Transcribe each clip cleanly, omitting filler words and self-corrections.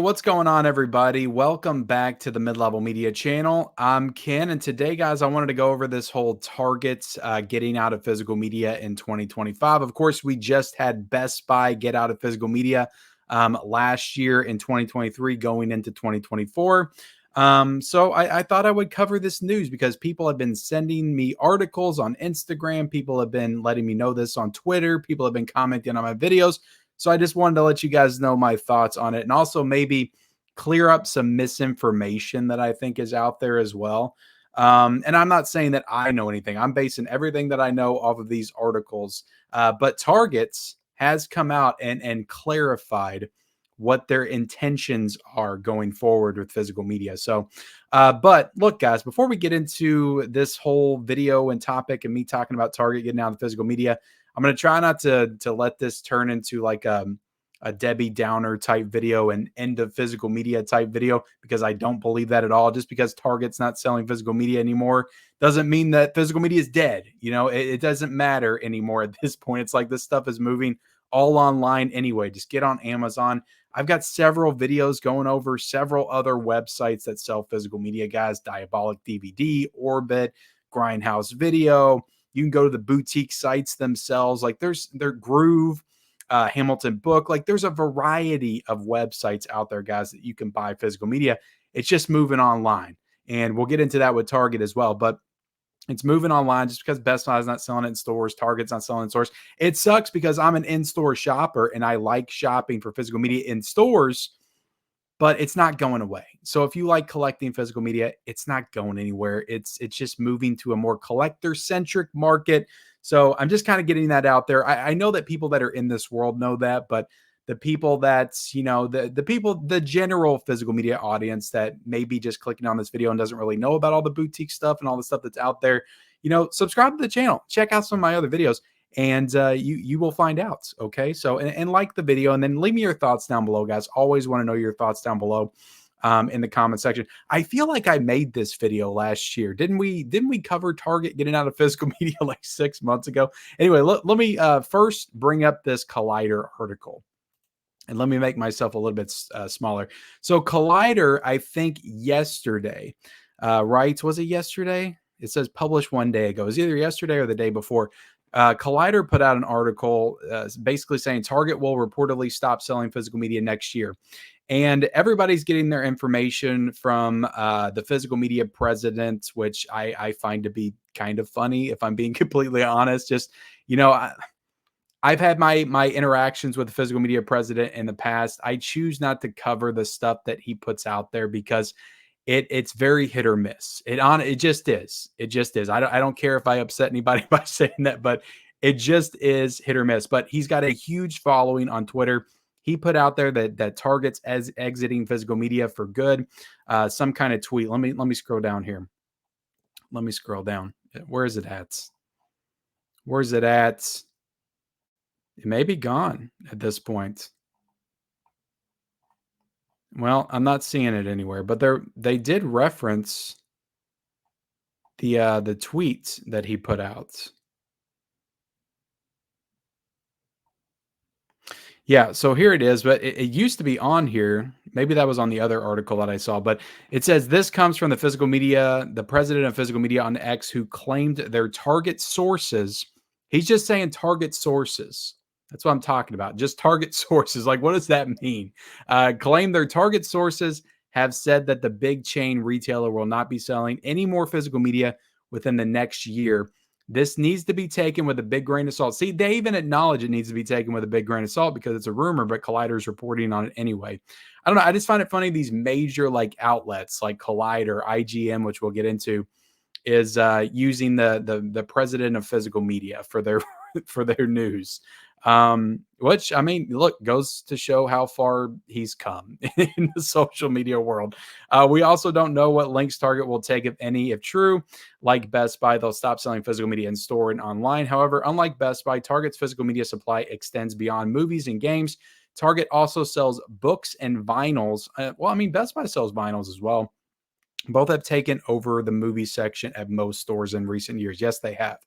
what's going on, everybody? Welcome back to the Mid-Level Media channel. I'm Ken, and today, guys, I wanted to go over this whole Target getting out of physical media in 2025. Of course, we just had Best Buy get out of physical media last year in 2023, going into 2024. So I thought I would cover this news because people have been sending me articles on Instagram. People have been letting me know this on Twitter. People have been commenting on my videos. So I just wanted to let you guys know my thoughts on it, and also maybe clear up some misinformation that I think is out there as well. And I'm not saying that I know anything. I'm basing everything that I know off of these articles. But Targets has come out and clarified what their intentions are going forward with physical media. So, but look, guys, before we get into this whole video and topic and me talking about Target getting out of physical media, I'm going to try not to let this turn into like a Debbie Downer type video and end of physical media type video, because I don't believe that at all. Just because Target's not selling physical media anymore doesn't mean that physical media is dead. You know, it doesn't matter anymore at this point. It's like this stuff is moving all online anyway. Just get on Amazon. I've got several videos going over several other websites that sell physical media, guys. Diabolic DVD, Orbit, Grindhouse Video. You can go to the boutique sites themselves. Like there's Groove, Hamilton Book. Like there's a variety of websites out there, guys, that you can buy physical media. It's just moving online. And we'll get into that with Target as well. But it's moving online just because Best Buy is not selling it in stores. Target's not selling it in stores. It sucks because I'm an in-store shopper and I like shopping for physical media in stores, but it's not going away. So if you like collecting physical media, it's not going anywhere. It's just moving to a more collector-centric market. So I'm just kind of getting that out there. I know that people that are in this world know that, but the people that's, you know, the general physical media audience that may be just clicking on this video and doesn't really know about all the boutique stuff and all the stuff that's out there, you know, subscribe to the channel, check out some of my other videos, and you will find out. Okay, so and like the video, and then leave me your thoughts down below, guys. Always want to know your thoughts down below in the comment section. I feel like I made this video last year. Didn't we cover Target getting out of physical media like 6 months ago? Anyway, let me first bring up this Collider article. And let me make myself a little bit smaller. So Collider, I think yesterday, writes, was it yesterday? It says published one day ago. It was either yesterday or the day before. Collider put out an article basically saying Target will reportedly stop selling physical media next year. And everybody's getting their information from the physical media president, which I find to be kind of funny, if I'm being completely honest. Just, you know, I've had my interactions with the physical media president in the past. I choose not to cover the stuff that he puts out there because it's very hit or miss. It just is. It just is. I don't care if I upset anybody by saying that, but it just is hit or miss. But he's got a huge following on Twitter. He put out there that Target's exiting physical media for good. Some kind of tweet. Let me scroll down here. Let me scroll down. Where is it at? Where's it at? It may be gone at this point. Well, I'm not seeing it anywhere, but they did reference the tweet that he put out. Yeah, so here it is, but it used to be on here. Maybe that was on the other article that I saw, but it says this comes from the physical media, the president of physical media on X, who claimed their Target sources. He's just saying Target sources. That's what I'm talking about. Just Target sources. Like, what does that mean? Claim their Target sources have said that the big chain retailer will not be selling any more physical media within the next year. This needs to be taken with a big grain of salt. See, they even acknowledge it needs to be taken with a big grain of salt because it's a rumor, but Collider's reporting on it anyway. I don't know. I just find it funny. These major like outlets like Collider, IGN, which we'll get into, is using the president of physical media for their for their news. Which, I mean, look, goes to show how far he's come in the social media world. We also don't know what links Target will take, if any, if true. Like Best Buy, they'll stop selling physical media in store and online. However, unlike Best Buy, Target's physical media supply extends beyond movies and games. Target also sells books and vinyls. Well, I mean, Best Buy sells vinyls as well. Both have taken over the movie section at most stores in recent years. Yes, they have.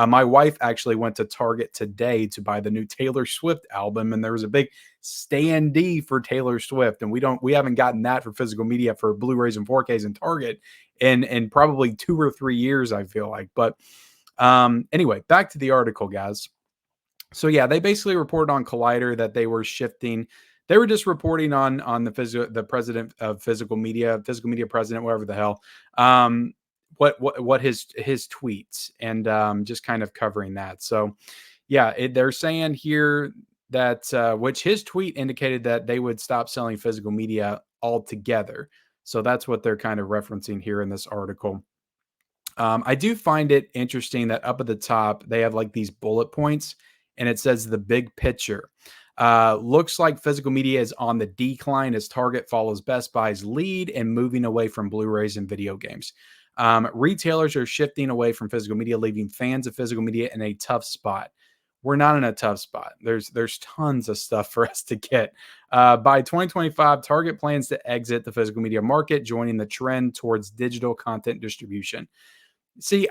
My wife actually went to Target today to buy the new Taylor Swift album, and there was a big standee for Taylor Swift, and we haven't gotten that for physical media for Blu-rays and 4Ks in Target in probably 2 or 3 years, I feel like. But anyway, back to the article, guys. So yeah, they basically reported on Collider that they were shifting. They were just reporting on the president of physical media president, whatever the hell, what his tweets, and just kind of covering that. So yeah, they're saying here that which his tweet indicated that they would stop selling physical media altogether. So that's what they're kind of referencing here in this article. I do find it interesting that up at the top they have like these bullet points, and it says the big picture. Looks like physical media is on the decline as Target follows Best Buy's lead and moving away from Blu-rays and video games. Retailers are shifting away from physical media, leaving fans of physical media in a tough spot. We're not in a tough spot. There's tons of stuff for us to get. By 2025, Target plans to exit the physical media market, joining the trend towards digital content distribution. See,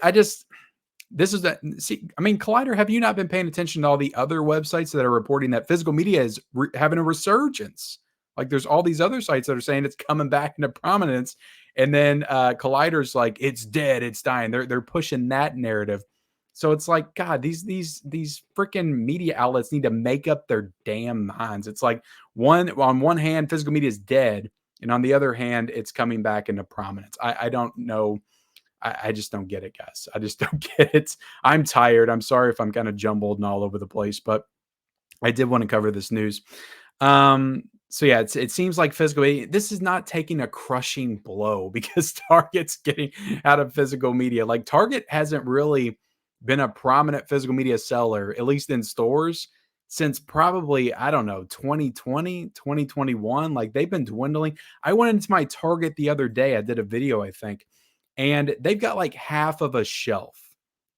this is that. See, I mean, Collider, have you not been paying attention to all the other websites that are reporting that physical media is having a resurgence? Like, there's all these other sites that are saying it's coming back into prominence, and then Collider's like, it's dead, it's dying. They're pushing that narrative. So it's like, God, these freaking media outlets need to make up their damn minds. It's like on one hand, physical media is dead, and on the other hand, it's coming back into prominence. I don't know. I just don't get it, guys. I just don't get it. I'm tired. I'm sorry if I'm kind of jumbled and all over the place, but I did want to cover this news. So yeah, it seems like physical media, this is not taking a crushing blow because Target's getting out of physical media. Like Target hasn't really been a prominent physical media seller, at least in stores, since probably, I don't know, 2020, 2021. Like they've been dwindling. I went into my Target the other day. I did a video, I think, and they've got like half of a shelf.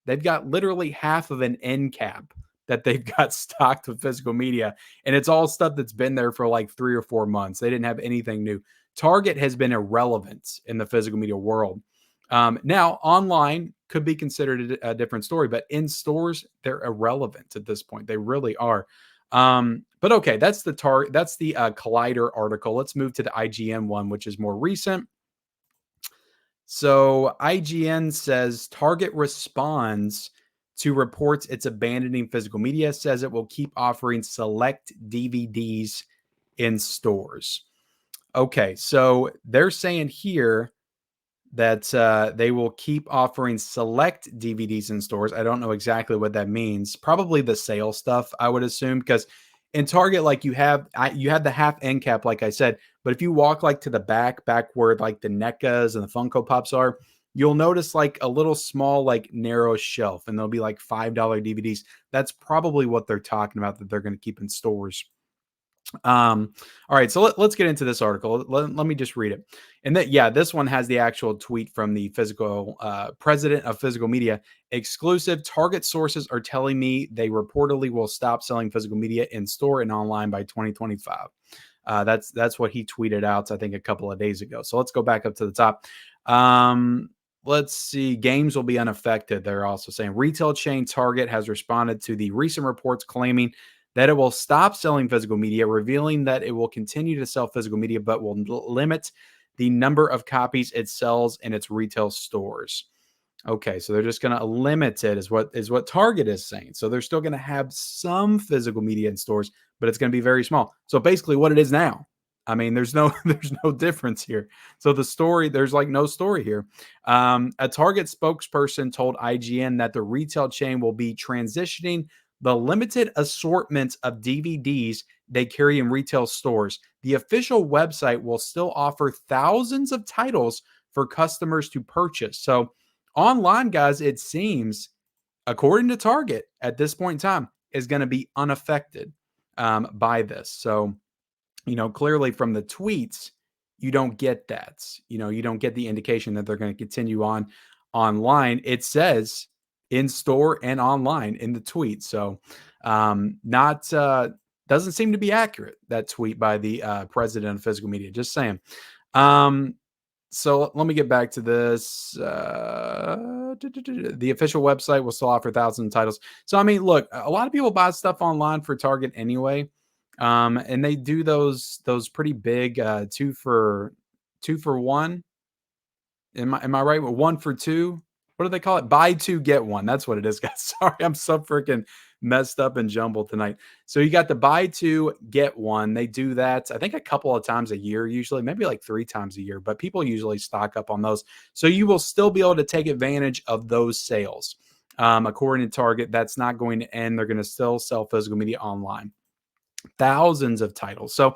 They've got literally half of an end cap that they've got stocked with physical media. And it's all stuff that's been there for like 3 or 4 months. They didn't have anything new. Target has been irrelevant in the physical media world. Now, online could be considered a different story, but in stores, they're irrelevant at this point. They really are. But okay, that's the Collider article. Let's move to the IGN one, which is more recent. So IGN says Target responds to reports it's abandoning physical media, says it will keep offering select DVDs in stores. Okay, so they're saying here that they will keep offering select DVDs in stores. I don't know exactly what that means. Probably the sale stuff, I would assume, because in Target, like you have the half end cap, like I said. But if you walk like to the back where like the NECAs and the Funko Pops are, you'll notice like a little small, like narrow shelf, and there'll be like $5 DVDs. That's probably what they're talking about that they're going to keep in stores. All right, so let's get into this article. Let me just read it. And that, yeah, this one has the actual tweet from the physical president of physical media. Exclusive Target sources are telling me they reportedly will stop selling physical media in store and online by 2025. That's what he tweeted out, I think, a couple of days ago. So let's go back up to the top. Let's see. Games will be unaffected. They're also saying retail chain Target has responded to the recent reports claiming that it will stop selling physical media, revealing that it will continue to sell physical media, but will limit the number of copies it sells in its retail stores. Okay, so they're just going to limit it, is what Target is saying. So they're still going to have some physical media in stores, but it's going to be very small. So basically, what it is now. I mean, there's no difference here. So there's like no story here. A Target spokesperson told IGN that the retail chain will be transitioning the limited assortment of DVDs they carry in retail stores. The official website will still offer thousands of titles for customers to purchase. So online, guys, it seems, according to Target at this point in time, is going to be unaffected by this. So, clearly from the tweets, you don't get that. You don't get the indication that they're going to continue on online. It says in store and online in the tweet. So, not doesn't seem to be accurate, that tweet by the president of physical media. Just saying. So let me get back to this. The official website will still offer thousands of titles. So I mean, look, a lot of people buy stuff online for Target anyway, and they do those pretty big 2 for 1. Am I right? Well, 1 for 2. What do they call it? Buy two, get one. That's what it is, guys. Sorry, I'm so freaking messed up and jumbled tonight. So you got the buy two, get one. They do that, I think, a couple of times a year, usually, maybe like 3 times a year, but people usually stock up on those. So you will still be able to take advantage of those sales. According to Target, that's not going to end. They're going to still sell physical media online. Thousands of titles. So,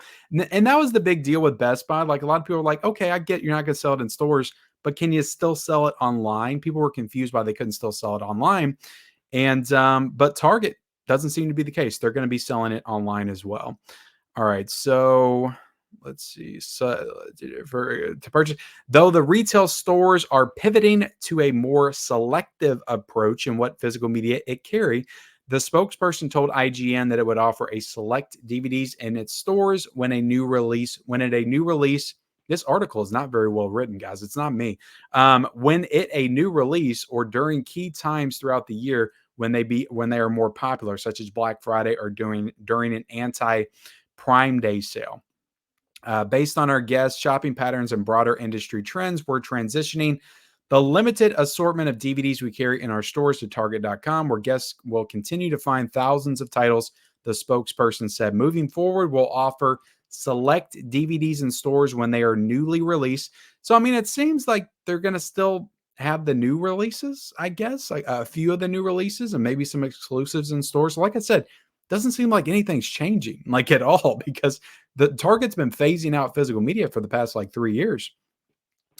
and that was the big deal with Best Buy. Like, a lot of people are like, okay, I get you're not going to sell it in stores, but can you still sell it online? People were confused why they couldn't still sell it online. And but Target doesn't seem to be the case. They're going to be selling it online as well. All right, so let's see. So to purchase, though the retail stores are pivoting to a more selective approach in what physical media it carry, the spokesperson told IGN that it would offer a select DVDs in its stores when a new release. This article is not very well written, guys. It's not me. When a new release or during key times throughout the year when they are more popular, such as Black Friday or during an Prime Day sale. Based on our guests' shopping patterns and broader industry trends, we're transitioning the limited assortment of DVDs we carry in our stores to Target.com, where guests will continue to find thousands of titles, the spokesperson said. Moving forward, we'll offer select DVDs in stores when they are newly released. So, I mean, it seems like they're going to still have the new releases, I guess, like a few of the new releases and maybe some exclusives in stores. Like I said, doesn't seem like anything's changing like at all, because the Target's been phasing out physical media for the past like 3 years.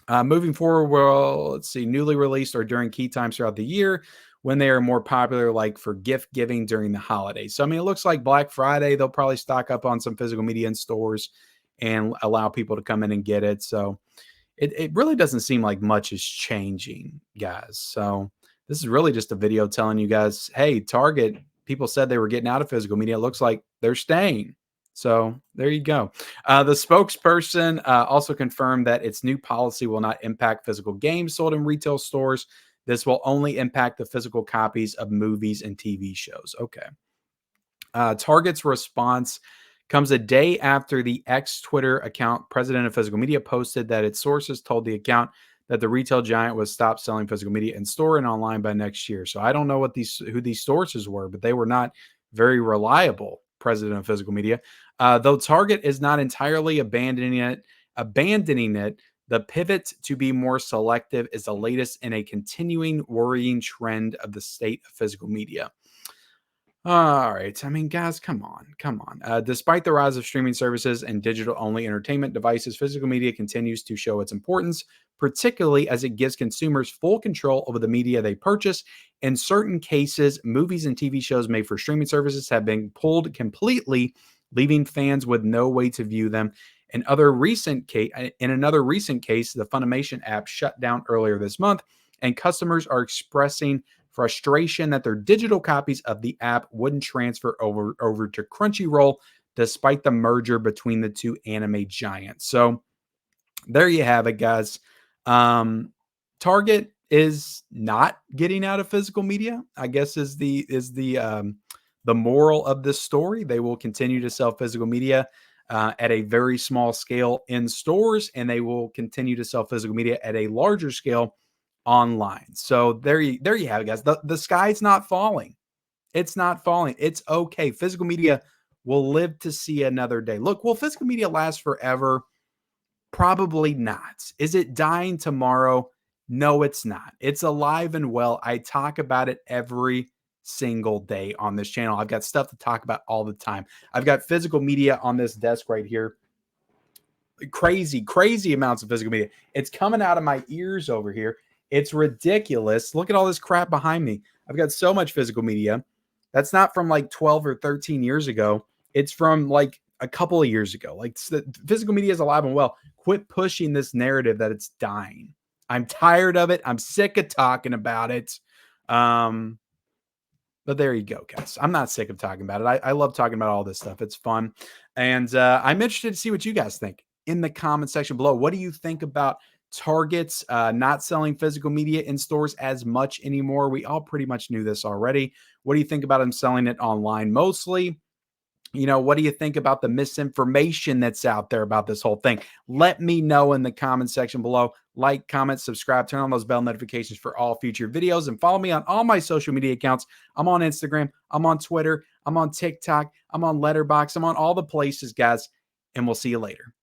Moving forward, well, let's see, newly released or during key times throughout the year when they are more popular, like for gift giving during the holidays. So, I mean, it looks like Black Friday, they'll probably stock up on some physical media in stores and allow people to come in and get it. So it really doesn't seem like much is changing, guys. So this is really just a video telling you guys, hey, Target, people said they were getting out of physical media. It looks like they're staying. So there you go. The spokesperson also confirmed that its new policy will not impact physical games sold in retail stores. This will only impact the physical copies of movies and TV shows. Okay. Target's response comes a day after the ex-Twitter account president of physical media posted that its sources told the account that the retail giant would stop selling physical media in store and online by next year. So I don't know who these sources were, but they were not very reliable. President of physical media, though Target is not entirely abandoning it, the pivot to be more selective is the latest in a continuing worrying trend of the state of physical media. All right. I mean, guys, come on. Despite the rise of streaming services and digital-only entertainment devices, physical media continues to show its importance, particularly as it gives consumers full control over the media they purchase. In certain cases, movies and TV shows made for streaming services have been pulled completely, leaving fans with no way to view them. In another recent case, the Funimation app shut down earlier this month, and customers are expressing frustration that their digital copies of the app wouldn't transfer over to Crunchyroll despite the merger between the two anime giants. So there you have it, guys. Target is not getting out of physical media, I guess is the moral of this story. They will continue to sell physical media at a very small scale in stores, and they will continue to sell physical media at a larger scale online. So there you have it, guys. The sky's not falling. It's not falling. It's okay. Physical media will live to see another day. Look, will physical media last forever? Probably not. Is it dying tomorrow? No, it's not. It's alive and well. I talk about it every single day on this channel. I've got stuff to talk about all the time. I've got physical media on this desk right here. Crazy amounts of physical media. It's coming out of my ears over here. It's ridiculous. Look at all this crap behind me. I've got so much physical media. That's not from like 12 or 13 years ago. It's from like a couple of years ago. Like, physical media is alive and well. Quit pushing this narrative that it's dying. I'm tired of it. I'm sick of talking about it. But there you go, guys. I'm not sick of talking about it. I love talking about all this stuff. It's fun. And I'm interested to see what you guys think in the comment section below. What do you think about Target's not selling physical media in stores as much anymore. We all pretty much knew this already. What do you think about them selling it online mostly? What do you think about the misinformation that's out there about this whole thing? Let me know in the comment section below. Like, comment, subscribe, turn on those bell notifications for all future videos, and follow me on all my social media accounts. I'm on Instagram, I'm on Twitter, I'm on TikTok, I'm on Letterboxd, I'm on all the places, guys, and we'll see you later.